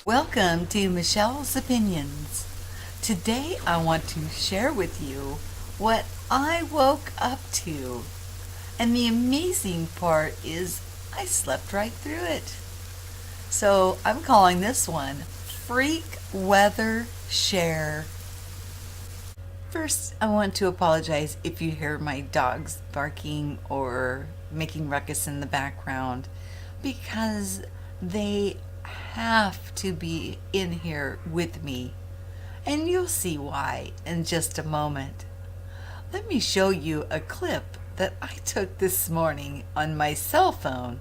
Welcome to Michelle's Opinions. Today I want to share with you what I woke up to. And the amazing part is I slept right through it. So I'm calling this one Freak Weather Share. First, I want to apologize if you hear my dogs barking or making ruckus in the background because they have to be in here with me, and you'll see why in just a moment. Let me show you a clip that I took this morning on my cell phone,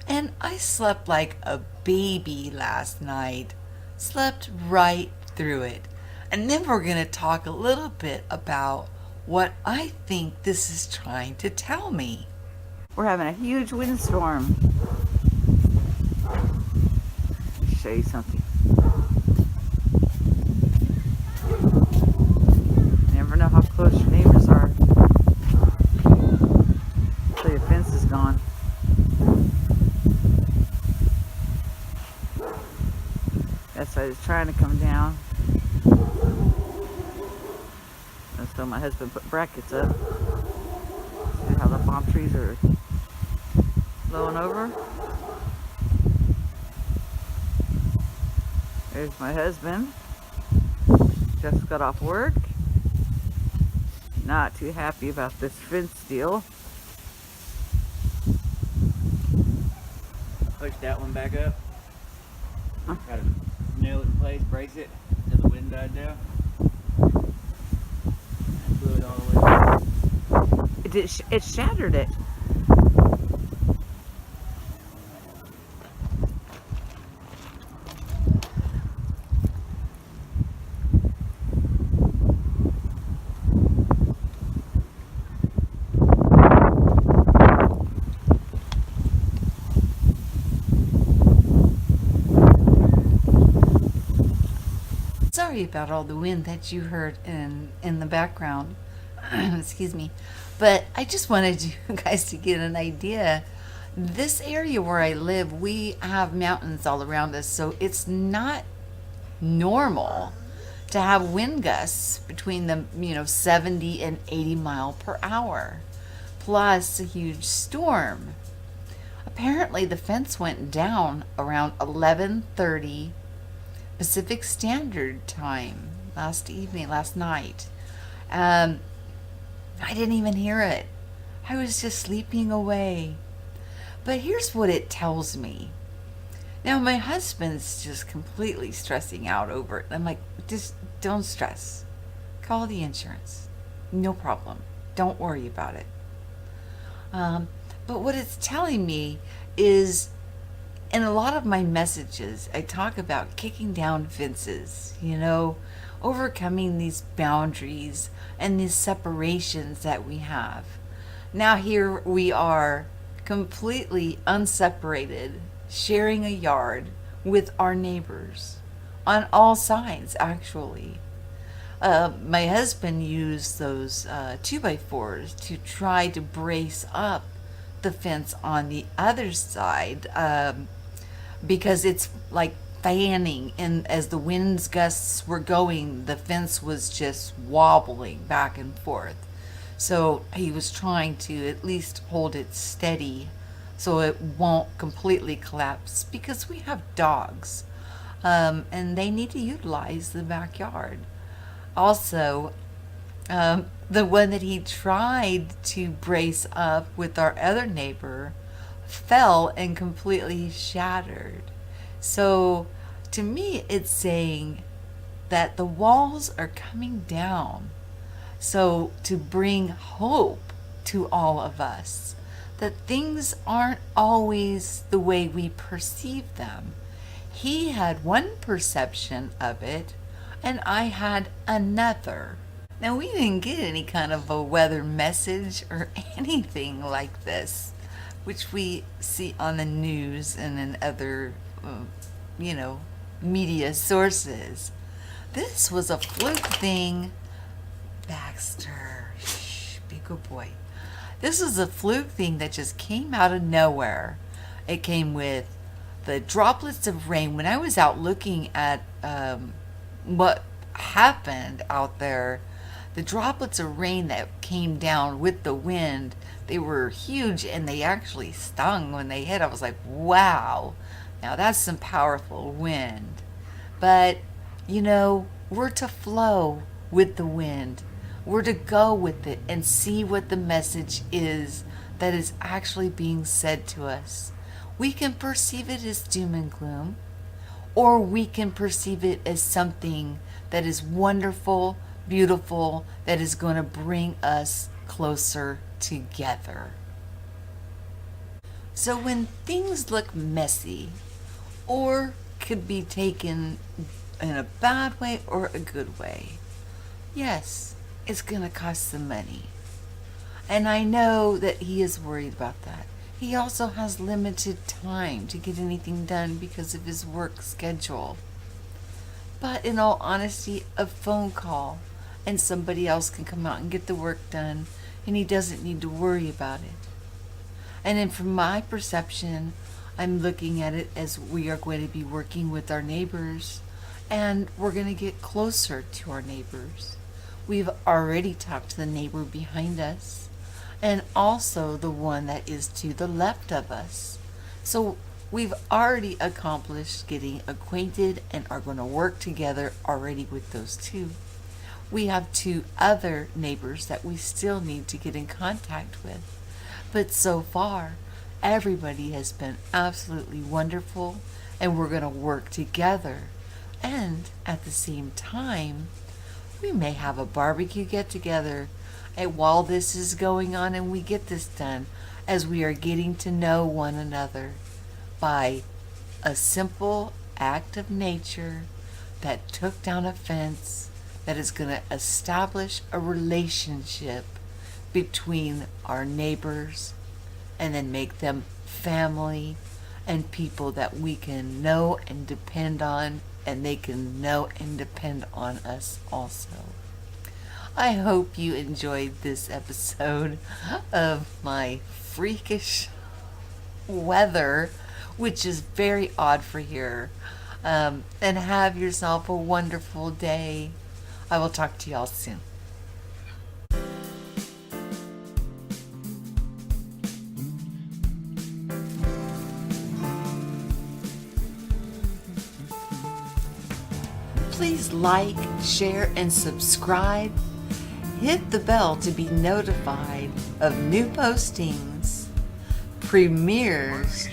and I slept like a baby last night. Slept right through it. And then we're going to talk a little bit about what I think this is trying to tell me. We're having a huge windstorm. Show you something. You never know how close your neighbors are. So your fence is gone. That's why it's trying to come down. And so my husband put brackets up. See how the palm trees are blowing over? There's my husband. Just got off work. Not too happy about this fence deal. Push that one back up. Try to nail it in place, brace it until the wind died down. And blew it all the way. It shattered it. Sorry about all the wind that you heard in the background. Excuse me. But I just wanted you guys to get an idea. This area where I live, we have mountains all around us, so it's not normal to have wind gusts between the 70 and 80 mile per hour, plus a huge storm. Apparently the fence went down around 11:30 Pacific Standard Time last night. I didn't even hear it. I was just sleeping away. But here's what it tells me. Now my husband's just completely stressing out over it. I'm like, just don't stress. Call the insurance. No problem. Don't worry about it. But what it's telling me is, in a lot of my messages, I talk about kicking down fences, overcoming these boundaries and these separations that we have. Now here we are, completely unseparated, sharing a yard with our neighbors on all sides, actually. My husband used those 2x4s to try to brace up the fence on the other side, because it's like fanning, and as the winds gusts were going, the fence was just wobbling back and forth. So he was trying to at least hold it steady so it won't completely collapse, because we have dogs, and they need to utilize the backyard. Also, the one that he tried to brace up with our other neighbor fell and completely shattered. So to me, it's saying that the walls are coming down. So to bring hope to all of us, that things aren't always the way we perceive them. He had one perception of it, and I had another. Now, we didn't get any kind of a weather message or anything like this, which we see on the news and in other, media sources. This was a fluke thing. Baxter, shh, be good boy. This was a fluke thing that just came out of nowhere. It came with the droplets of rain, when I was out looking at what happened out there, the droplets of rain that came down with the wind, they were huge and they actually stung when they hit. I was like, wow, now that's some powerful wind. But, we're to flow with the wind. We're to go with it and see what the message is that is actually being said to us. We can perceive it as doom and gloom, or we can perceive it as something that is wonderful, beautiful, that is going to bring us closer together. So when things look messy, or could be taken in a bad way or a good way, yes, it's going to cost some money. And I know that he is worried about that. He also has limited time to get anything done because of his work schedule. But in all honesty, a phone call and somebody else can come out and get the work done, and he doesn't need to worry about it. And then from my perception, I'm looking at it as we are going to be working with our neighbors, and we're going to get closer to our neighbors. We've already talked to the neighbor behind us, and also the one that is to the left of us. So we've already accomplished getting acquainted and are going to work together already with those two. We have 2 other neighbors that we still need to get in contact with. But so far, everybody has been absolutely wonderful, and we're going to work together. And at the same time, we may have a barbecue get together while this is going on, and we get this done as we are getting to know one another by a simple act of nature that took down a fence that is going to establish a relationship between our neighbors and then make them family and people that we can know and depend on, and they can know and depend on us also. I hope you enjoyed this episode of my freakish weather, which is very odd for here. And have yourself a wonderful day. I will talk to y'all soon. Please like, share, and subscribe. Hit the bell to be notified of new postings, premieres,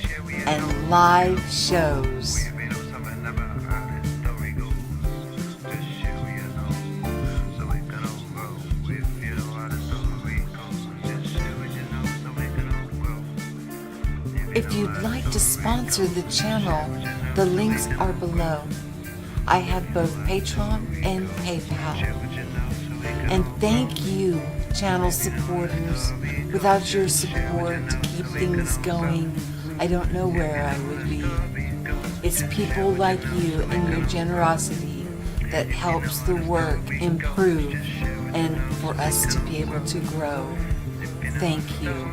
and live shows. If you'd like to sponsor the channel, the links are below. I have both Patreon and PayPal. And thank you, channel supporters. Without your support to keep things going, I don't know where I would be. It's people like you and your generosity that helps the work improve and for us to be able to grow. Thank you.